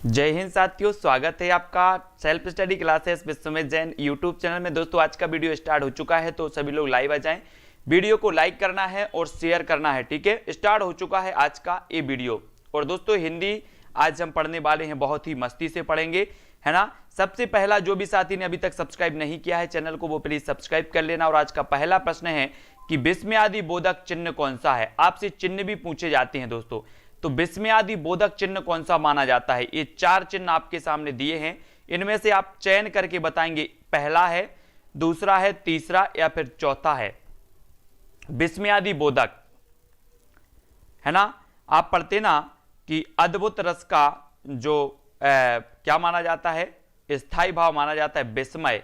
जय हिंद साथियों, स्वागत है आपका self study classes Vishwamit Jain YouTube channel में। दोस्तों आज का वीडियो स्टार्ट हो चुका है, तो सभी लोग लाइव आ जाएं। वीडियो को लाइक करना है और शेयर करना है, ठीक है। स्टार्ट हो चुका है आज का ये वीडियो। और दोस्तों हिंदी आज हम पढ़ने वाले हैं, बहुत ही मस्ती से पढ़ेंगे, है ना। सबसे पहला जो भी साथी ने अभी तक सब्सक्राइब नहीं किया है चैनल को, वो प्लीज सब्सक्राइब कर लेना। और आज का पहला प्रश्न है कि विस्मयादि बोधक चिन्ह कौन सा है। आपसे चिन्ह भी पूछे जाते हैं दोस्तों, तो विस्मयादि बोधक चिन्ह कौन सा माना जाता है। ये चार चिन्ह आपके सामने दिए हैं, इनमें से आप चयन करके बताएंगे, पहला है, दूसरा है, तीसरा या फिर चौथा है। विस्मयादि बोधक, है ना। आप पढ़ते ना कि अद्भुत रस का जो क्या माना जाता है, स्थायी भाव माना जाता है विस्मय,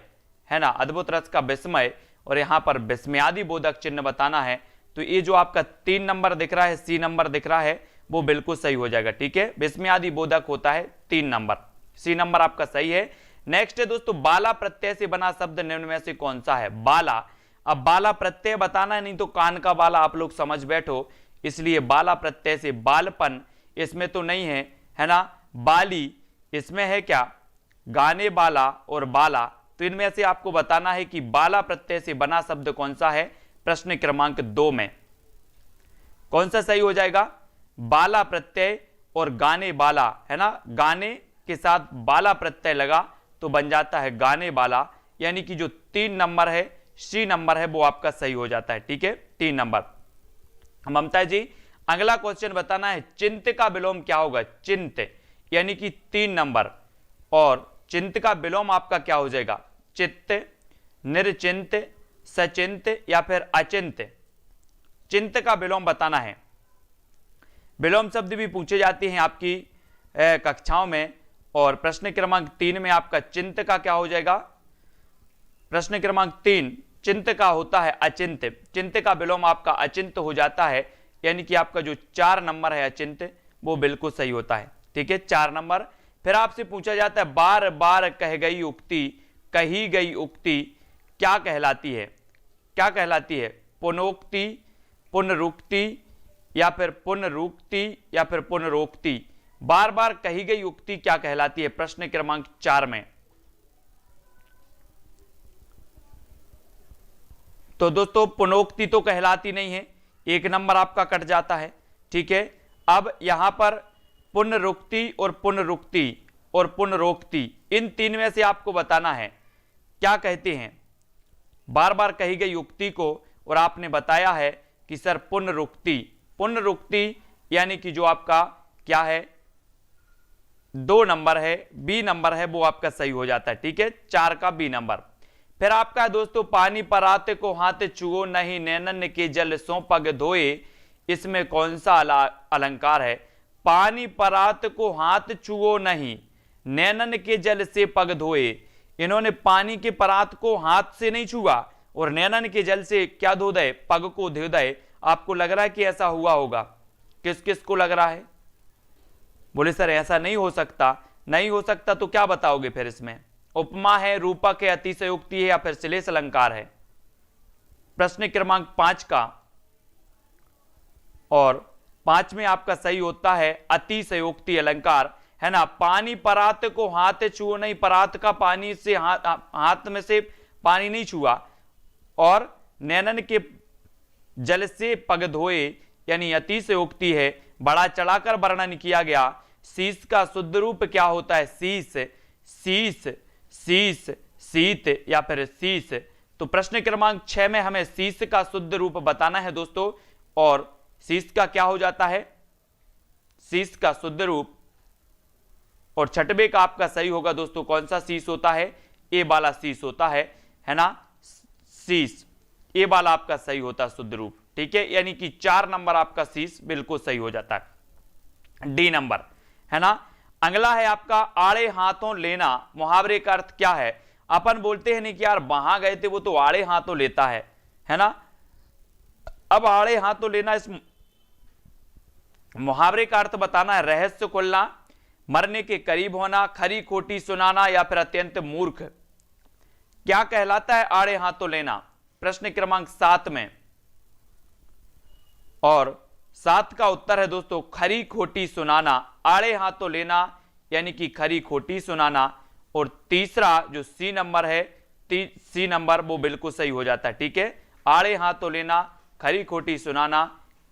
है ना। अद्भुत रस का विस्मय, और यहां पर विस्मयादि बोधक चिन्ह बताना है। तो ये जो आपका 3 नंबर दिख रहा है, सी नंबर दिख रहा है, वो बिल्कुल सही हो जाएगा, ठीक है। विस्मयादि बोधक होता है 3 नंबर, सी नंबर आपका सही है। नेक्स्ट है दोस्तों, बाला प्रत्यय से बना शब्द निम्न में से कौन सा है। बाला, अब बाला प्रत्यय बताना है, नहीं तो कान का बाला आप लोग समझ बैठो, इसलिए बाला प्रत्यय से बालपन इसमें तो नहीं है, है ना। बाली इसमें है क्या, गाने बाला और बाला, तो इनमें से आपको बताना है कि बाला प्रत्यय से बना शब्द कौन सा है। प्रश्न क्रमांक 2 में कौन सा सही हो जाएगा, बाला प्रत्यय और गाने बाला, है ना। गाने के साथ बाला प्रत्यय लगा तो बन जाता है गाने बाला, यानी कि जो 3 नंबर है, सी नंबर है, वो आपका सही हो जाता है, ठीक है। 3 नंबर। ममता जी अगला क्वेश्चन बताना है, चिंत का विलोम क्या होगा। चिंत यानी कि 3 नंबर, और चिंत का विलोम आपका क्या हो जाएगा, चित्त, निर्चिंत, सचिंत या फिर अचिंत। चिंत का विलोम बताना है। विलोम शब्द भी पूछे जाते हैं आपकी कक्षाओं में, और प्रश्न क्रमांक 3 में आपका चिंत का क्या हो जाएगा। प्रश्न क्रमांक 3 चिंत का होता है अचिंत। चिंत का विलोम आपका अचिंत हो जाता है, यानी कि आपका जो 4 नंबर है अचिंत, वो बिल्कुल सही होता है, ठीक है। 4 नंबर। फिर आपसे पूछा जाता है, बार बार कह गई उक्ति, कही गई उक्ति क्या कहलाती है। क्या कहलाती है, पुनोक्ति, पुनरुक्ति या फिर पुनरुक्ति या फिर पुनरोक्ति। बार बार कही गई उक्ति क्या कहलाती है, प्रश्न क्रमांक 4 में। तो दोस्तों पुनोक्ति तो कहलाती नहीं है, 1 नंबर आपका कट जाता है, ठीक है। अब यहां पर पुनरुक्ति और पुनरुक्ति और पुनरोक्ति, इन 3 में से आपको बताना है क्या कहते हैं बार बार कही गई उक्ति को। और आपने बताया है कि सर पुनरुक्ति, पुनरुक्ति यानी कि जो आपका क्या है 2 नंबर है, बी नंबर है, वो आपका सही हो जाता है, ठीक है। 4 का बी नंबर। फिर आपका दोस्तों, पानी परात को हाथ छुओ नहीं, नैनन के जल सो पग धोए, इसमें कौन सा अलंकार है। पानी परात को हाथ छुओ नहीं, नैनन के जल से पग धोए। इन्होंने पानी के परात को हाथ से नहीं छुआ और नैनन के जल से क्या धो दे, पग को धो दे। आपको लग रहा है कि ऐसा हुआ होगा, किस किस को लग रहा है। बोले सर ऐसा नहीं हो सकता। नहीं हो सकता तो क्या बताओगे फिर इसमें, उपमा है, रूपक है, अतिशयोक्ति है या फिर श्लेष अलंकार है। प्रश्न क्रमांक 5 का, और 5 में आपका सही होता है अतिशयोक्ति अलंकार, है ना। पानी परात को हाथ छुओ नहीं, परात का पानी से हाथ में से पानी नहीं छुआ, और नैनन के जल से पग धोए, यानी अतिशयोक्ति है, बड़ा चढ़ाकर वर्णन किया गया। शीश का शुद्ध रूप क्या होता है, शीश, शीश, शीश, शीत या फिर शीश। तो प्रश्न क्रमांक 6 में हमें शीश का शुद्ध रूप बताना है दोस्तों, और शीश का क्या हो जाता है, शीश का शुद्ध रूप। और 6वें का आपका सही होगा दोस्तों, कौन सा शीश होता है, ए वाला शीश होता है ना, शीश, ए वाला आपका सही होता है शुद्ध रूप, ठीक है। यानी कि 4 नंबर आपका शीश बिल्कुल सही हो जाता है, डी नंबर, है ना। अगला है आपका, आड़े हाथों लेना, मुहावरे का अर्थ क्या है। अपन बोलते हैं नहीं कि यार वहां गए थे वो तो आड़े हाथों लेता है ना। अब आड़े हाथों लेना, इस मुहावरे का अर्थ बताना है, रहस्य खुलना, मरने के करीब होना, खरी खोटी सुनाना या फिर अत्यंत मूर्ख। क्या कहलाता है आड़े हाथों लेना, प्रश्न क्रमांक 7 में। और 7 का उत्तर है दोस्तों खरी खोटी सुनाना। आड़े हाथों लेना यानी कि खरी खोटी सुनाना, और तीसरा जो सी नंबर है, सी नंबर वो बिल्कुल सही हो जाता है। ठीक है, आड़े हाथों लेना, खरी खोटी सुनाना,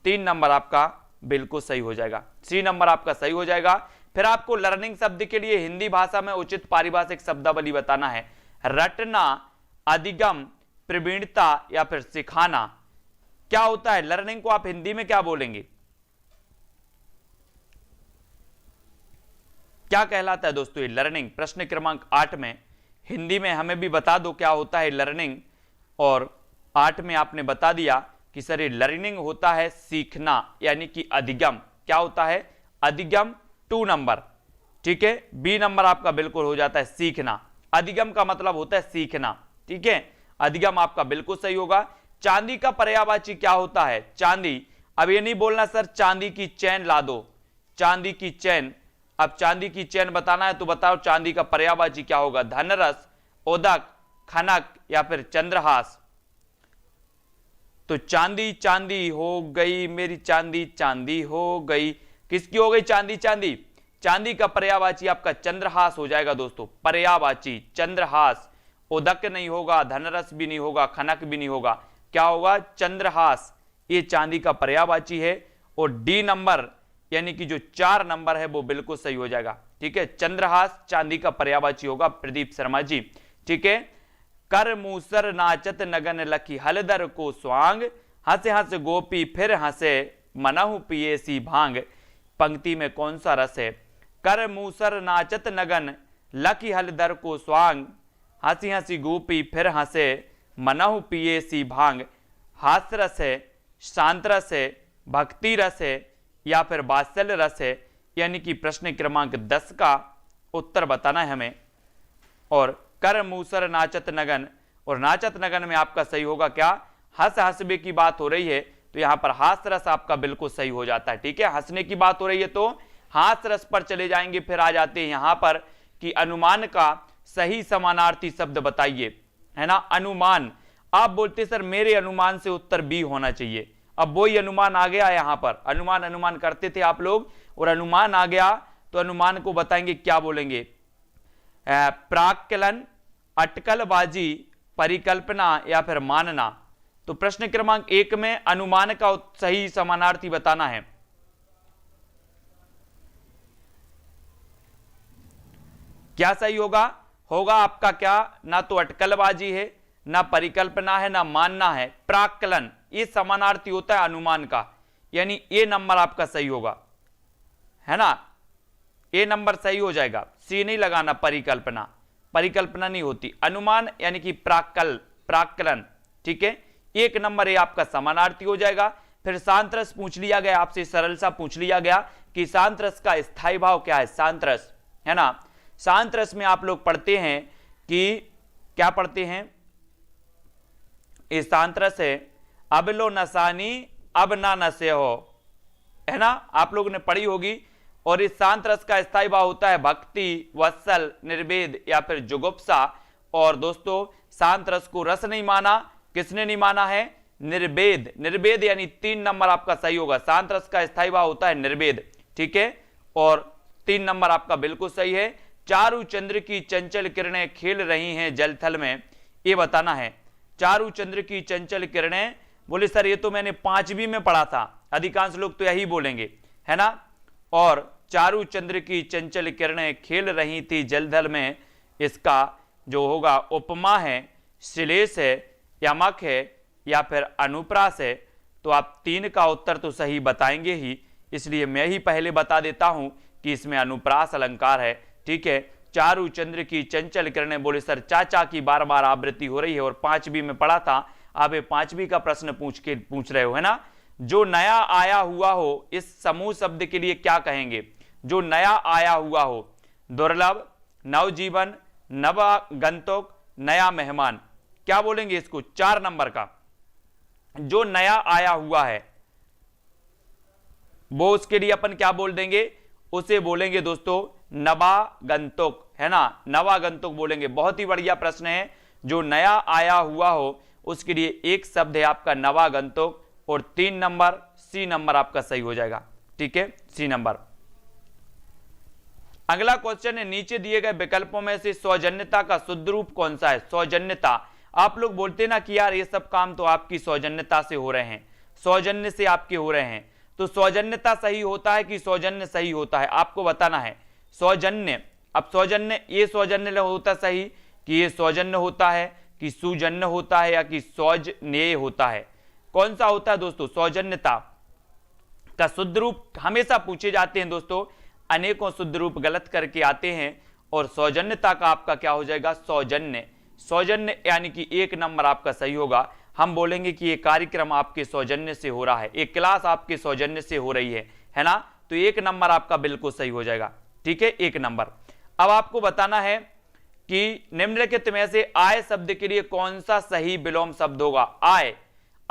3 नंबर आपका बिल्कुल सही हो जाएगा, सी नंबर आपका सही हो जाएगा। फिर आपको लर्निंग शब्द के लिए हिंदी भाषा में उचित पारिभाषिक शब्दावली बताना है। रटना, अधिगम, प्रवीणता या फिर सिखाना क्या होता है? लर्निंग को आप हिंदी में क्या बोलेंगे, क्या कहलाता है दोस्तों ये लर्निंग? प्रश्न क्रमांक 8 में हिंदी में हमें भी बता दो क्या होता है लर्निंग। और 8 में आपने बता दिया कि सर ये लर्निंग होता है सीखना, यानी कि अधिगम। क्या होता है? अधिगम 2 नंबर। ठीक है, बी नंबर आपका बिल्कुल हो जाता है सीखना। अधिगम का मतलब होता है सीखना। ठीक है, अधिगम आपका बिल्कुल सही होगा। चांदी का पर्यायवाची क्या होता है? चांदी। अब ये नहीं बोलना सर चांदी की चैन ला दो, चांदी की चैन। अब चांदी की चैन बताना है तो बताओ चांदी का पर्यायवाची क्या होगा? धनरस, उदक, खनक या फिर चंद्रहास। तो चांदी चांदी हो गई मेरी चांदी, चांदी हो गई। किसकी हो गई चांदी? चांदी। चांदी का पर्यायवाची आपका चंद्रहास हो जाएगा दोस्तों, पर्यायवाची चंद्रहास। उदक नहीं होगा, धनरस भी नहीं होगा, खनक भी नहीं होगा, क्या होगा? चंद्रहास। ये चांदी का पर्यायवाची है। और डी नंबर यानी कि जो 4 नंबर है वो बिल्कुल सही हो जाएगा। ठीक है, चंद्रहास चांदी का पर्यायवाची होगा, प्रदीप शर्मा जी। ठीक है, कर मूसर नाचत नगन लखी हलदर को स्वांग, हंसे हंस गोपी फिर हंसे मनहु पिए सी भांग। पंक्ति में कौन सा रस है? कर मूसर नाचत नगन लखी हलदर को स्वांग, हंसी हंसी गोपी फिर हंसे मनहु पिए सी भांग। हास्य रस है, शांत रस है, भक्ति रस है या फिर वात्सल्य रस है? यानी कि प्रश्न क्रमांक 10 का उत्तर बताना है हमें। और कर मूसर नाचत नगन, और नाचत नगन में आपका सही होगा क्या? हंस हंसबे की बात हो रही है तो यहां पर हास रस आपका बिल्कुल सही हो जाता है। ठीक है, हंसने की बात हो रही है तो हास रस पर चले जाएंगे। फिर आ जाते हैं यहां पर कि अनुमान का सही समानार्थी शब्द बताइए, है ना? अनुमान। आप बोलते सर मेरे अनुमान से उत्तर बी होना चाहिए। अब वही अनुमान आ गया यहां पर, अनुमान अनुमान करते थे आप लोग और अनुमान आ गया तो अनुमान को बताएंगे, क्या बोलेंगे? प्राक्कलन, अटकलबाजी, परिकल्पना या फिर मानना। तो प्रश्न क्रमांक 1 में अनुमान का सही समानार्थी बताना है। क्या सही होगा? होगा आपका क्या? ना तो अटकलबाजी है, ना परिकल्पना है, ना मानना है, प्राक्कलन। ये समानार्थी होता है अनुमान का, यानी ए नंबर आपका सही होगा, है ना? ए नंबर सही हो जाएगा, सी नहीं लगाना। परिकल्पना, परिकल्पना नहीं होती। अनुमान यानी कि प्राक्कलन। ठीक है, 1 नंबर ये आपका समानार्थी हो जाएगा। फिर शांत रस पूछ लिया गया आपसे, सरल सा पूछ लिया गया कि शांत रस का स्थायी भाव क्या है? शांत रस, है ना? शांत रस में आप लोग पढ़ते हैं कि क्या पढ़ते हैं? इस शांत रस है अब लो नसानी अब ना नशे हो, है ना? आप लोगों ने पढ़ी होगी। और इस शांत रस का स्थायी भाव होता है भक्ति, वत्सल, निर्वेद या फिर जुगुप्सा। और दोस्तों शांत रस को रस नहीं माना, किसने नहीं माना है? निर्वेद। निर्वेद यानी 3 नंबर आपका सही होगा। शांत रस का स्थायी भाव होता है निर्वेद। ठीक है, और 3 नंबर आपका बिल्कुल सही है। चारु चंद्र की चंचल किरणें खेल रही हैं जल थल में, ये बताना है। चारु चंद्र की चंचल किरणें, बोले सर ये तो मैंने 5वीं में पढ़ा था, अधिकांश लोग तो यही बोलेंगे, है ना? और चारु चंद्र की चंचल किरणें खेल रही थी जलधल में, इसका जो होगा उपमा है, श्लेष है, यमक है या फिर अनुप्रास है। तो आप 3 का उत्तर तो सही बताएंगे ही, इसलिए मैं ही पहले बता देता हूं कि इसमें अनुप्रास अलंकार है। ठीक है, चारु चंद्र की चंचल किरणें, बोले सर चाचा की बार बार आवृत्ति हो रही है और 5वीं में पढ़ा था, आप 5वीं का प्रश्न पूछ रहे हो, है ना? जो नया आया हुआ हो, इस समूह शब्द के लिए क्या कहेंगे? जो नया आया हुआ हो, दुर्लभ, नवजीवन, नवागंतुक, नया मेहमान, क्या बोलेंगे इसको? 4 नंबर का जो नया आया हुआ है वो उसके लिए अपन क्या बोल देंगे? उसे बोलेंगे दोस्तों नवागंतुक, है ना? नवागंतुक बोलेंगे। बहुत ही बढ़िया प्रश्न है। जो नया आया हुआ हो उसके लिए एक शब्द है आपका नवागंतुक। और 3 नंबर सी नंबर आपका सही हो जाएगा। ठीक है, सी नंबर। अगला क्वेश्चन है, नीचे दिए गए विकल्पों में से सौजन्यता का शुद्ध रूप कौन सा है? सौजन्यता, आप लोग बोलते ना कि यार ये सब काम तो आपकी सौजन्यता से हो रहे हैं, सौजन्य से आपके हो रहे हैं, तो सौजन्यता सही होता है कि सौजन्य सही होता है, आपको बताना है। सौजन्य, अब सौजन्य, ये सौजन्य होता सही कि ये सौजन्य होता है कि सुजन्य होता है या कि सौजन्य होता है? कौन सा होता है दोस्तों? सौजन्यता का शुद्ध रूप हमेशा पूछे जाते हैं दोस्तों, अनेकों शुद्ध रूप गलत करके आते हैं, और सौजन्यता का आपका क्या हो जाएगा? सौजन्य। सौजन्य यानी कि 1 नंबर आपका सही होगा। हम बोलेंगे कि ये कार्यक्रम आपके सौजन्य से हो रहा है, एक क्लास आपके सौजन्य से हो रही है ना, तो 1 नंबर आपका बिल्कुल सही हो जाएगा, ठीक है, 1 नंबर। अब आपको बताना है कि निम्नलिखित में से आय शब्द के लिए कौन सा सही विलोम शब्द होगा? आय,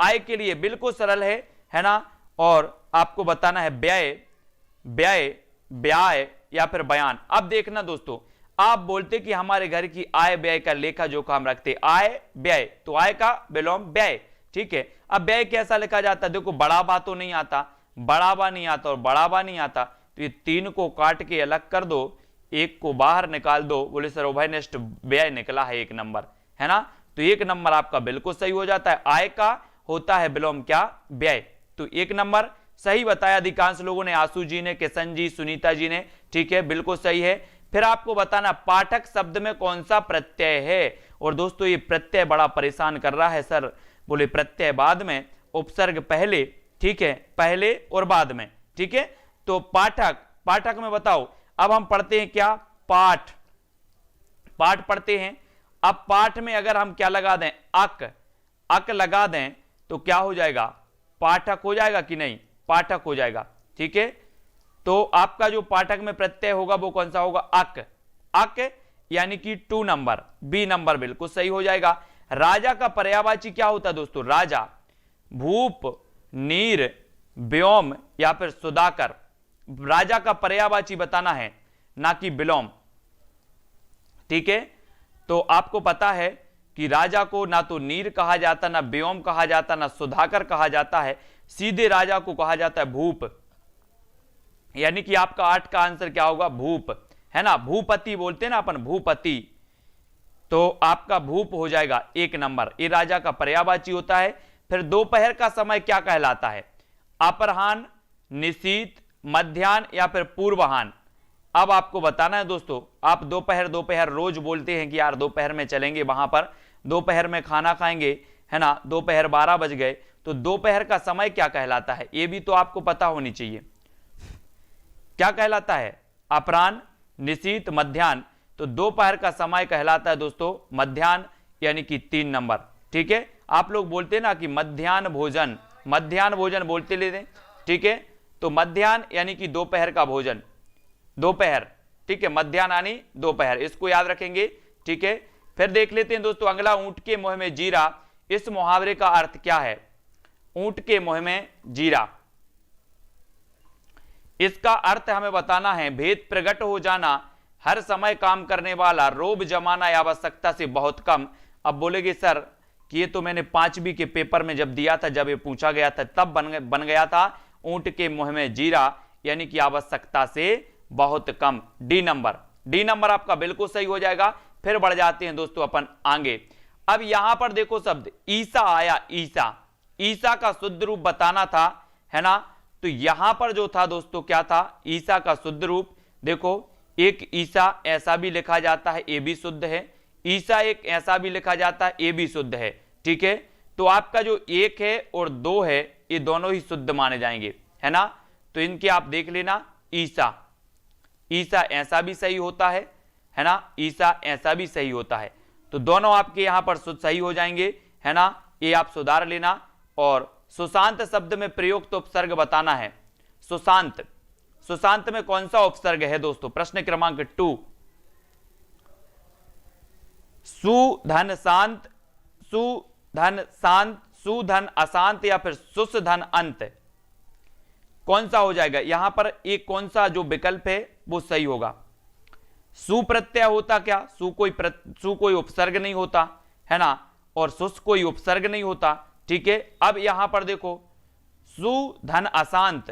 आय के लिए बिल्कुल सरल है ना, और आपको बताना है व्यय, व्यय, ब्याय या फिर बयान। अब देखना दोस्तों, आप बोलते कि हमारे घर की आय व्यय का लेखा जोखा हम रखते, आय व्यय, तो आय का विलोम व्यय, ठीक है। अब व्यय कैसा लिखा जाता है? देखो, बड़ाबा तो नहीं आता, बड़ाबा नहीं आता और बड़ाबा नहीं आता, तो ये 3 को काट के अलग कर दो, 1 को बाहर निकाल दो, बोले सर उभयनिष्ठ व्यय निकला है 1 नंबर, है ना, तो 1 नंबर आपका बिल्कुल सही हो जाता है। आय का होता है विलोम क्या? व्यय, तो 1 नंबर सही बताया अधिकांश लोगों ने, आशु जी ने, किशन जी, सुनीता जी ने, ठीक है, बिल्कुल सही है। फिर आपको बताना पाठक शब्द में कौन सा प्रत्यय है, और दोस्तों ये प्रत्यय बड़ा परेशान कर रहा है सर, बोले प्रत्यय बाद में, उपसर्ग पहले, ठीक है, पहले और बाद में, ठीक है। तो पाठक, पाठक में बताओ, अब हम पढ़ते हैं क्या? पाठ, पाठ पढ़ते हैं। अब पाठ में अगर हम क्या लगा दें? अक, अक लगा दें तो क्या हो जाएगा? पाठक हो जाएगा कि नहीं? पाठक हो जाएगा, ठीक है। तो आपका जो पाठक में प्रत्यय होगा वो कौन सा होगा? अक, अक यानी कि 2 नंबर, बी नंबर बिल्कुल सही हो जाएगा। राजा का पर्यायवाची क्या होता है दोस्तों? राजा, भूप, नीर, व्योम या फिर सुधाकर। राजा का पर्यायवाची बताना है, ना कि विलोम, ठीक है। तो आपको पता है कि राजा को ना तो नीर कहा जाता, ना व्योम कहा जाता, ना सुधाकर कहा जाता है, सीधे राजा को कहा जाता है भूप, यानी कि आपका 8 का आंसर क्या होगा? भूप, है ना, भूपति बोलते हैं ना अपन, भूपति, तो आपका भूप हो जाएगा 1 नंबर, ये राजा का पर्यायवाची होता है। फिर दोपहर का समय क्या कहलाता है? अपराह्न, निशीत, मध्याह्न या फिर पूर्वाह्न। अब आपको बताना है दोस्तों, आप दोपहर दोपहर रोज बोलते हैं कि यार दोपहर में चलेंगे, वहां पर दोपहर में खाना खाएंगे, है ना, दोपहर 12 बज गए, तो दोपहर का समय क्या कहलाता है? ये भी तो आपको पता होनी चाहिए, क्या कहलाता है? अपराह्न, निशीत, मध्याह्न, तो दोपहर का समय कहलाता है दोस्तों मध्याह्न, यानी कि 3 नंबर, ठीक है। आप लोग बोलते हैं ना कि मध्याह्न भोजन, मध्याह्न भोजन बोलते लेते, ठीक है, तो मध्याह्न यानी कि दोपहर का भोजन, दोपहर, ठीक है, मध्याह्न यानी दोपहर, इसको याद रखेंगे, ठीक है। फिर देख लेते हैं दोस्तों अगला, ऊंट के मुंह में जीरा, इस मुहावरे का अर्थ क्या है? ऊंट के मुंह में जीरा, इसका अर्थ हमें बताना है, भेद प्रकट हो जाना, हर समय काम करने वाला, रोब जमाना या आवश्यकता से बहुत कम। अब बोलेगे सर कि ये तो मैंने 5वीं के पेपर में जब दिया था, जब ये पूछा गया था तब बन गया था, ऊंट के मुंह में जीरा यानी कि आवश्यकता से बहुत कम, डी नंबर, डी नंबर आपका बिल्कुल सही हो जाएगा। फिर बढ़ जाते हैं दोस्तों अपन आगे। अब यहां पर देखो शब्द ईसा आया, ईसा, ईसा का शुद्ध रूप बताना था, है ना, तो यहां पर जो था दोस्तों क्या था? ईसा का शुद्ध रूप देखो, एक ईसा ऐसा भी लिखा जाता है, ये भी शुद्ध है, ईसा एक ऐसा भी लिखा जाता है, ये भी शुद्ध है, ठीक है। तो आपका जो 1 है और 2 है, ये दोनों ही शुद्ध माने जाएंगे, है ना, तो इनके आप देख लेना, ईसा, ईसा ऐसा भी सही होता है ना, ईसा ऐसा भी सही होता है, तो दोनों आपके यहां पर सही हो जाएंगे, है ना, ये आप सुधार लेना। और सुशांत शब्द में प्रयुक्त उपसर्ग बताना है। सुशांत, सुशांत में कौन सा उपसर्ग है दोस्तों? प्रश्न क्रमांक 2, सुधन शांत, सुधन शांत, सुधन अशांत या फिर सुधन अंत, कौन सा हो जाएगा? यहां पर एक कौन सा जो विकल्प है वो सही होगा? सुप्रत्यय होता क्या? सु कोई उपसर्ग नहीं होता, है ना, और सुस कोई उपसर्ग नहीं होता, ठीक है। अब यहां पर देखो सुधन अशांत,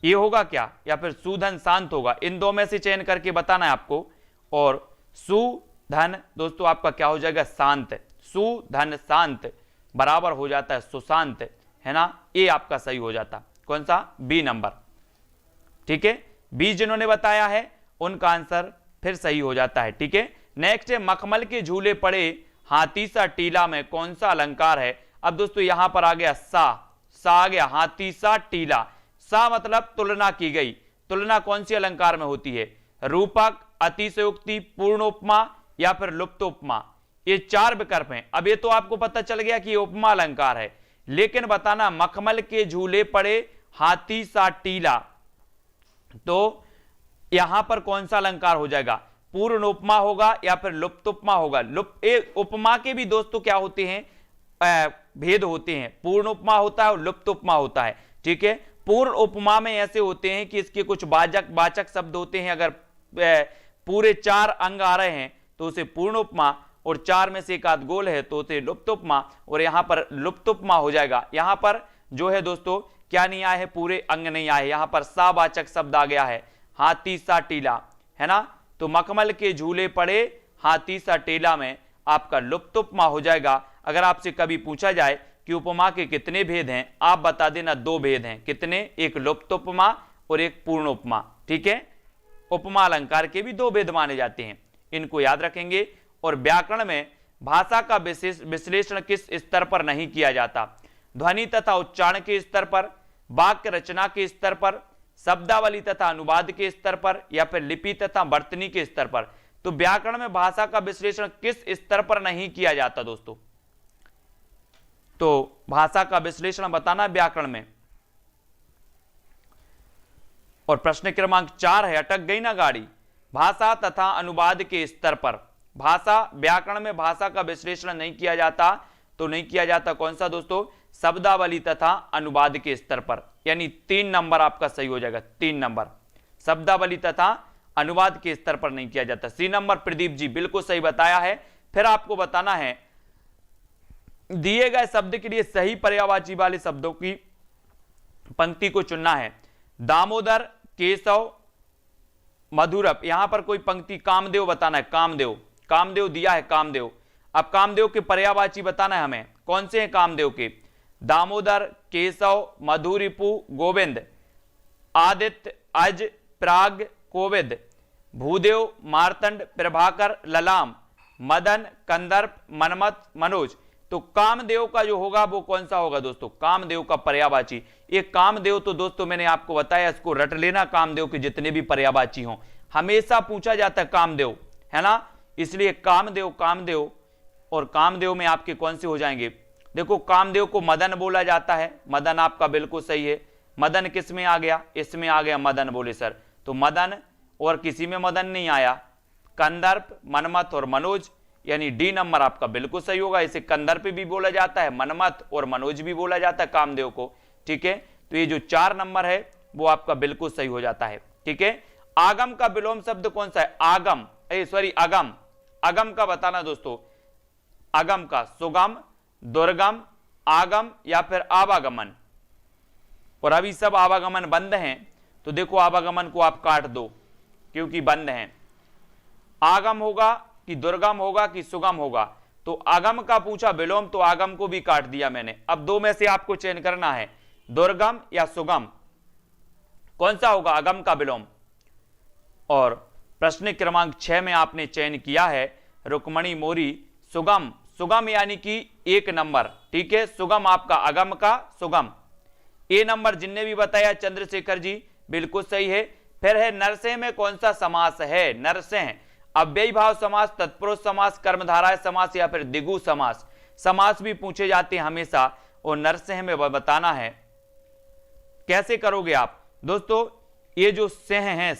ये होगा क्या, या फिर सुधन शांत होगा, इन दो में से चयन करके बताना है आपको। और सुधन दोस्तों आपका क्या हो जाएगा, शांत। सुधन शांत बराबर हो जाता है सुशांत, है ना, ये आपका सही हो जाता। कौन सा, बी नंबर, ठीक है। बी जिन्होंने बताया है उनका आंसर फिर सही हो जाता है, ठीक है। नेक्स्ट है, मखमल के झूले पड़े हाथी सा टीला में कौन सा अलंकार है। अब दोस्तों यहां पर आ गया सा आ गया, हाथी सा टीला, सा मतलब तुलना की गई। तुलना कौन सी अलंकार में होती है, रूपक, अतिशयोक्ति, पूर्ण उपमा या फिर लुप्त उपमा। ये चार विकल्प हैं। अब ये तो आपको पता चल गया कि ये उपमा अलंकार है, लेकिन बताना मखमल के झूले पड़े हाथी सा टीला, तो यहां पर कौन सा अलंकार हो जाएगा, पूर्ण उपमा होगा या फिर लुप्त उपमा होगा। उपमा के भी दोस्तों क्या होते हैं, भेद होते हैं, पूर्ण उपमा होता है और लुप्त उपमा होता है, ठीक है। पूर्ण उपमा में ऐसे होते हैं कि इसके कुछ वाचक शब्द होते हैं, अगर पूरे चार अंग आ रहे हैं तो उसे पूर्ण उपमा, और चार में से एक आध गोल है तो उसे लुप्त उपमा, और यहां पर लुप्त उपमा हो जाएगा। यहां पर जो है दोस्तों क्या नहीं आया है, पूरे अंग नहीं आए, यहां पर सा वाचक शब्द आ गया है, हाथी सा टीला, है ना। तो मखमल के झूले पड़े हाथी सा टीला में आपका लुप्त उपमा हो जाएगा। अगर आपसे कभी पूछा जाए कि उपमा के कितने भेद हैं, आप बता देना दो भेद हैं, कितने, एक लुप्त उपमा और एक पूर्ण उपमा, ठीक है। उपमा अलंकार के भी दो भेद माने जाते हैं, इनको याद रखेंगे। और व्याकरण में भाषा का विश्लेषण किस स्तर पर नहीं किया जाता, ध्वनि तथा उच्चारण के स्तर पर, वाक्य रचना के स्तर पर, शब्दावली तथा अनुवाद के स्तर पर, या फिर लिपि तथा वर्तनी के स्तर पर। तो व्याकरण में भाषा का विश्लेषण किस स्तर पर नहीं किया जाता दोस्तों, तो भाषा का विश्लेषण बताना व्याकरण में। और प्रश्न क्रमांक 4 है, अटक गई ना गाड़ी, भाषा तथा अनुवाद के स्तर पर। भाषा, व्याकरण में भाषा का विश्लेषण नहीं किया जाता, तो नहीं किया जाता कौन सा दोस्तों, शब्दावली तथा अनुवाद के स्तर पर, यानी 3 नंबर आपका सही हो जाएगा, 3 नंबर, शब्दावली तथा अनुवाद के स्तर पर नहीं किया जाता। सी नंबर प्रदीप जी बिल्कुल सही बताया है। फिर आपको बताना है दिए गए शब्द के लिए सही पर्यायवाची वाले शब्दों की पंक्ति को चुनना है। दामोदर, केशव, मधुरप, यहां पर कोई पंक्ति, कामदेव बताना है, कामदेव, कामदेव दिया है, कामदेव। अब कामदेव के पर्यायवाची बताना है हमें, कौन से हैं कामदेव के, दामोदर, केशव, मधुरिपु, गोविंद, आदित्य, अज, प्राग, कोविद, भूदेव, मार्तंड, प्रभाकर, ललाम, मदन, कंदर्प, मनमत, मनोज। तो कामदेव का जो होगा वो कौन सा होगा दोस्तों, कामदेव का पर्यायवाची। ये कामदेव तो दोस्तों मैंने आपको बताया, इसको रट लेना, कामदेव के जितने भी पर्यायवाची हों हमेशा पूछा जाता है कामदेव, है ना, इसलिए कामदेव, कामदेव। और कामदेव में आपके कौन से हो जाएंगे, देखो कामदेव को मदन बोला जाता है, मदन आपका बिल्कुल सही है। मदन किस में आ गया, इसमें आ गया मदन, बोले सर, तो मदन, और किसी में मदन नहीं आया, कंदर्प, मनमत और मनोज, यानी डी नंबर आपका बिल्कुल सही होगा। इसे कंदर्प भी बोला जाता है, मनमत और मनोज भी बोला जाता है कामदेव को, ठीक है। तो ये जो 4 नंबर है वो आपका बिल्कुल सही हो जाता है, ठीक है। आगम का विलोम शब्द कौन सा है, आगम, सॉरी अगम, अगम का बताना दोस्तों, अगम का सुगम, दुर्गम, आगम या फिर आवागमन। और अभी सब आवागमन बंद हैं, तो देखो आवागमन को आप काट दो क्योंकि बंद हैं। आगम होगा कि दुर्गम होगा कि सुगम होगा, तो आगम का पूछा विलोम, तो आगम को भी काट दिया मैंने। अब दो में से आपको चयन करना है, दुर्गम या सुगम, कौन सा होगा आगम का विलोम। और प्रश्न क्रमांक 6 में आपने चयन किया है रुक्मणी मोरी, सुगम, सुगम यानी कि 1 नंबर, ठीक है, सुगम आपका अगम का सुगम। ए नंबर जिनने भी बताया चंद्रशेखर जी बिल्कुल सही है। फिर है नरसिंह में कौन सा समास है, नरसिंह, अव्ययी भाव समास, तत्पुरुष समास, कर्मधारय समास या फिर दिगु समास। समास भी पूछे जाते हैं हमेशा, और नरसिंह में बताना है। कैसे करोगे आप दोस्तों, ये जो सिंह हैं,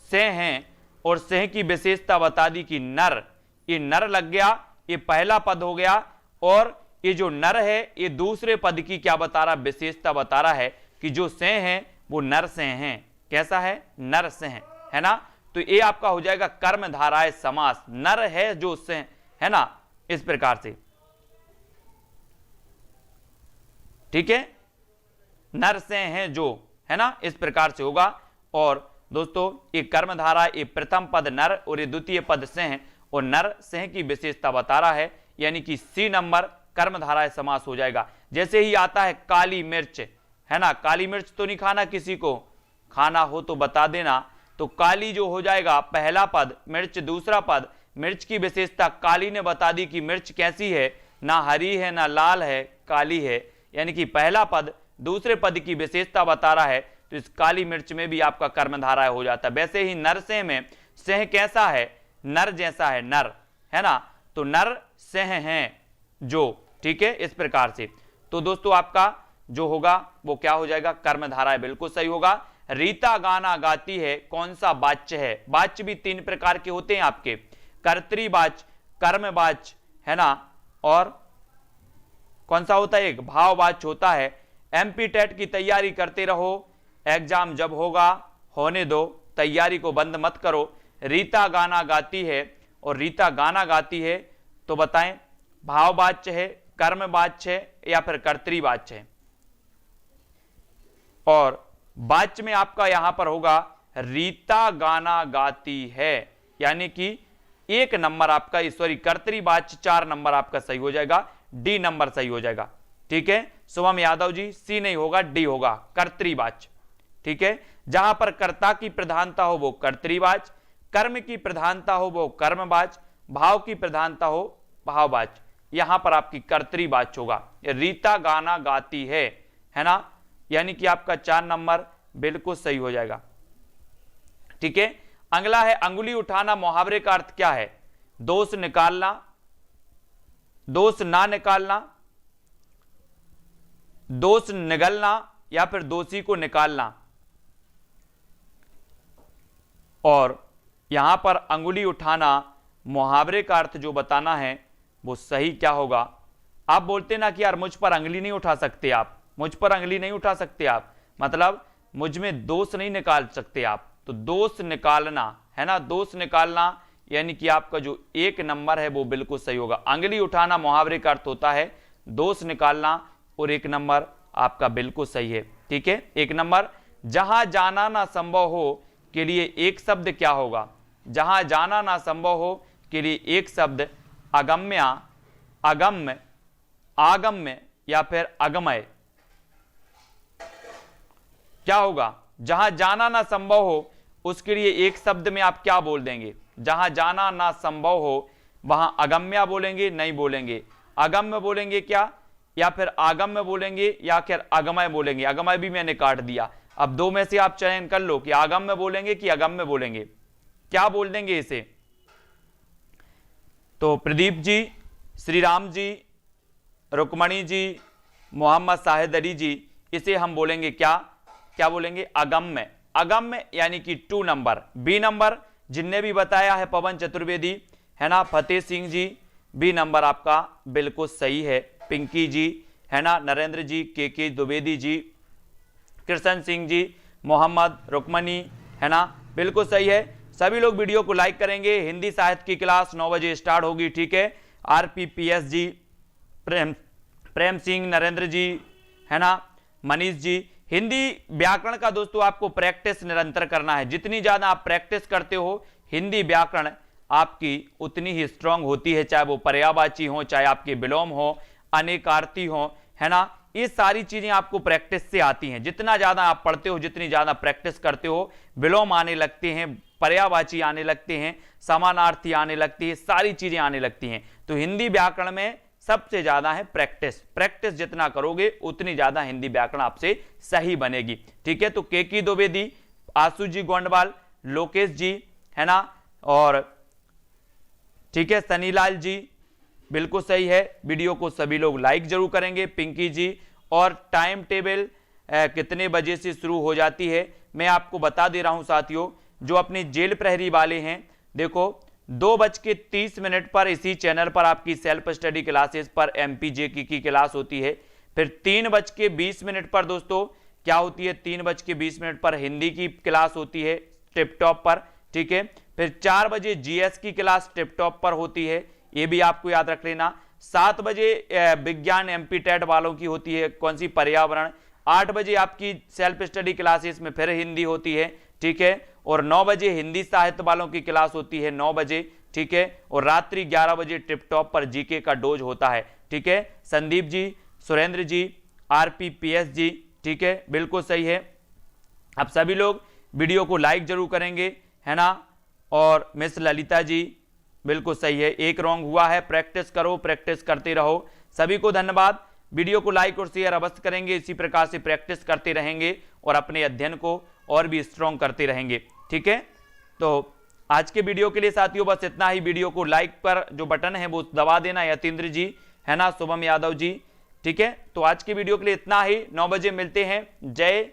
सिंह हैं, और सिंह की विशेषता बता दी कि नर, ये नर लग गया, ये पहला पद हो गया, और ये जो नर है ये दूसरे पद की क्या बता रहा, विशेषता बता रहा है कि जो सिंह है वो नर सिंह है। कैसा है, नर सिंह, है ना। तो ये आपका हो जाएगा कर्मधाराय समास, नर है जो सिंह, है ना, इस प्रकार से, ठीक है, नर सिंह है जो, है ना, इस प्रकार से होगा। और दोस्तों ये कर्मधारा, ये प्रथम पद नर और ये द्वितीय पद सेह, और नर सेह की विशेषता बता रहा है, यानी कि सी नंबर कर्मधाराय समास हो जाएगा। जैसे ही आता है काली मिर्च, है ना, काली मिर्च तो नहीं खाना, किसी को खाना हो तो बता देना। तो काली जो हो जाएगा पहला पद, मिर्च दूसरा पद। मिर्च की विशेषता काली ने बता दी कि मिर्च कैसी है, ना हरी है ना लाल है, काली है, यानी कि पहला पद दूसरे पद की विशेषता बता रहा है। तो इस काली मिर्च में भी आपका कर्मधारय हो जाता है। वैसे ही नरसेह में सेह कैसा है, नर जैसा है, नर, है ना, तो नर सेह हैं जो, ठीक है, इस प्रकार से। तो दोस्तों आपका जो होगा वो क्या हो जाएगा, कर्मधारय बिल्कुल सही होगा। रीता गाना गाती है, कौन सा वाच्य है? वाच्य भी तीन प्रकार के होते हैं आपके, कर्तृवाच्य, कर्मवाच्य, है ना, और कौन सा होता है, एक भाववाच्य होता है। एमपी टेट की तैयारी करते रहो, एग्जाम जब होगा होने दो, तैयारी को बंद मत करो। रीता गाना गाती है, और रीता गाना गाती है तो बताएं भाववाच्य है, कर्मवाच्य है या फिर कर्तृवाच्य है। और वाच्य में आपका यहां पर होगा रीता गाना गाती है, यानी कि एक नंबर आपका, सॉरी कर्तृवाच्य 4 नंबर आपका सही हो जाएगा, डी नंबर सही हो जाएगा। ठीक है शुभम यादव जी, सी नहीं होगा, डी होगा कर्तृवाच्य। ठीक है, जहां पर कर्ता की प्रधानता हो वो कर्तृवाच्य, कर्म की प्रधानता हो वो कर्मवाच्य, भाव की प्रधानता हो भाववाच्य, यहां पर आपकी कर्तृवाच्य होगा। रीता गाना गाती है ना, यानी कि आपका 4 नंबर बिल्कुल सही हो जाएगा। ठीक है, अगला है अंगुली उठाना, मुहावरे का अर्थ क्या है? दोष निकालना, दोष ना निकालना, दोष निगलना या फिर दोषी को निकालना। और यहां पर अंगुली उठाना मुहावरे का अर्थ जो बताना है वो सही क्या होगा? आप बोलते ना कि यार मुझ पर अंगुली नहीं उठा सकते आप, मुझ पर अंगुली नहीं उठा सकते आप, मतलब मुझ में दोष नहीं निकाल सकते आप, तो दोष निकालना, है ना, दोष निकालना, यानी कि आपका जो 1 नंबर है वो बिल्कुल सही होगा। अंगुली उठाना मुहावरे का अर्थ होता है दोष निकालना, और 1 नंबर आपका बिल्कुल सही है। ठीक है, 1 नंबर। जहां जाना ना संभव हो के लिए एक शब्द क्या होगा? जहां जाना ना संभव हो के लिए एक शब्द अगम्य, अगम्य, आगम्य या फिर अगमय, क्या होगा? जहां जाना ना संभव हो उसके लिए एक शब्द में आप क्या बोल देंगे? जहां जाना ना संभव हो वहां अगम्य बोलेंगे, नहीं बोलेंगे, अगम्य बोलेंगे क्या, या फिर आगम्य बोलेंगे या फिर अगमय बोलेंगे? अगमय भी मैंने काट दिया। अब 2 में से आप चयन कर लो कि आगम्य बोलेंगे कि अगम्य बोलेंगे, क्या बोल देंगे इसे? तो प्रदीप जी, श्री राम जी, रुक्मणी जी, मोहम्मद शाहिद अली जी, इसे हम बोलेंगे क्या, क्या बोलेंगे? अगम्य। अगम्य यानी कि 2 नंबर। बी नंबर जिनने भी बताया है पवन चतुर्वेदी, है ना, फतेह सिंह जी, बी नंबर आपका बिल्कुल सही है। पिंकी जी, है ना, नरेंद्र जी, के द्विवेदी जी, कृष्ण सिंह जी, मोहम्मद, रुक्मणी, है ना, बिल्कुल सही है। सभी लोग वीडियो को लाइक करेंगे। हिंदी साहित्य की क्लास 9 बजे स्टार्ट होगी। ठीक है, RPPS जी, प्रेम सिंह, नरेंद्र जी, है ना, मनीष जी। हिंदी व्याकरण का दोस्तों आपको प्रैक्टिस निरंतर करना है। जितनी ज्यादा आप प्रैक्टिस करते हो हिंदी व्याकरण आपकी उतनी ही स्ट्रांग होती है, चाहे वो पर्यायवाची हो, चाहे आपके विलोम हो, अनेकार्थी हो, है ना, ये सारी चीजें आपको प्रैक्टिस से आती हैं। जितना ज्यादा आप पढ़ते हो, जितनी ज्यादा प्रैक्टिस करते हो, विलोम आने लगते हैं, पर्यायवाची आने लगते हैं, समानार्थी आने लगती है, सारी चीजें आने लगती हैं। तो हिंदी व्याकरण में सबसे ज्यादा है प्रैक्टिस। प्रैक्टिस जितना करोगे उतनी ज्यादा हिंदी व्याकरण आपसे सही बनेगी। ठीक है, तो केकी द्विवेदी, आशु जी गोंडवाल, लोकेश जी, है ना, और ठीक है, सनीलाल जी, बिल्कुल सही है। वीडियो को सभी लोग लाइक जरूर करेंगे। पिंकी जी, और टाइम टेबल कितने बजे से शुरू हो जाती है मैं आपको बता दे रहा हूं साथियों। जो अपने जेल प्रहरी वाले हैं, देखो 2:30 पर इसी चैनल पर आपकी सेल्फ स्टडी क्लासेस पर MPJK की क्लास होती है। फिर 3:20 पर दोस्तों क्या होती है? 3:20 पर हिंदी की क्लास होती है टिपटॉप पर। ठीक है, फिर 4 बजे GS की क्लास टिपटॉप पर होती है, ये भी आपको याद रख लेना। 7 बजे विज्ञान MP टेट वालों की होती है, कौन सी? पर्यावरण। 8 बजे आपकी सेल्फ स्टडी क्लासेस में फिर हिंदी होती है, ठीक है। और 9 बजे हिंदी साहित्य वालों की क्लास होती है 9 बजे, ठीक है। और रात्रि 11 बजे टिप टॉप पर जीके का डोज होता है, ठीक है। संदीप जी, सुरेंद्र जी, RPPS जी, ठीक है, बिल्कुल सही है। आप सभी लोग वीडियो को लाइक जरूर करेंगे, है ना। और मिस ललिता जी, बिल्कुल सही है, एक रॉन्ग हुआ है। प्रैक्टिस करो, प्रैक्टिस करते रहो। सभी को धन्यवाद। वीडियो को लाइक और शेयर अवश्य करेंगे, इसी प्रकार से प्रैक्टिस करते रहेंगे और अपने अध्ययन को और भी स्ट्रॉन्ग करते रहेंगे, ठीक है। तो आज के वीडियो के लिए साथियों बस इतना ही। वीडियो को लाइक पर जो बटन है वो दबा देना, यतीन्द्र जी, है ना, शुभम यादव जी, ठीक है। तो आज के वीडियो के लिए इतना ही। 9 बजे मिलते हैं। जय